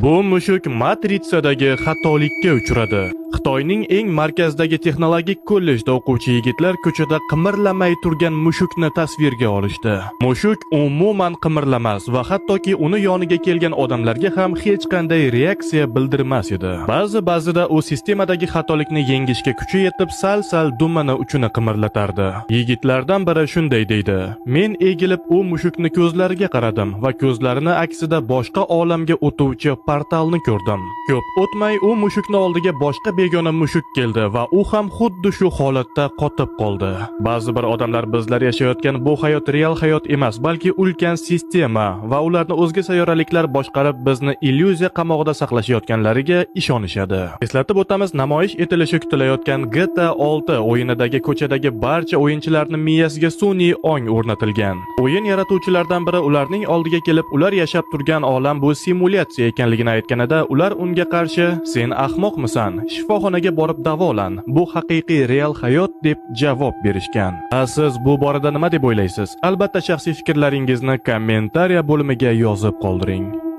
Bu mushuk matritsadagi xatolikka uchradi. Xitoyning eng markazdagi texnologik kollejda o'quvchi yigitlar ko'chada qimirlamay turgan mushukni tasvirga olishdi. Mushuk umuman qimirlamas va hattoki uni yoniga kelgan odamlarga ham hech qanday reaksiya bildirmas edi. Ba'zida u sistemadagi xatolikni yengishga kuchi yetib sal dumini uchini qimirlatardi. Yigitlardan biri shunday deydi: "Men egilib u mushukni ko'zlariga qaradim va ko'zlarini aksida boshqa olamga o'tuvchi portalni ko'rdim. Ko'p o'tmay u mushukni oldiga boshqa begona mushuk keldi va u ham xuddi shu holatda qotib qoldi." Ba'zi bir odamlar bizlar yashayotgan bu hayot real hayot emas, balki ulkan sistema va ularni o'zga sayyoraliklar boshqarib bizni illyuziya qamog'ida saqlashayotganlariga ishonishadi. Eslatib o'tamiz, namoyish etilishi kutilayotgan GTA 6 o'yinidagi ko'chadagi barcha o'yinchilarning miyasiga sun'iy ong o'rnatilgan. O'yin yaratuvchilaridan biri ularning oldiga kelib, ular yashab turgan olam bu simulyatsiya ekanligini aytganida, ular unga qarshi "Sen ahmoqmisan? Shifoxonaga borib davolan. Bu haqiqiy real hayot" deb javob berishgan. Siz bu borada nima deb o'ylaysiz? Albatta shaxsiy fikrlaringizni kommentariya bo'limiga yozib qoldiring.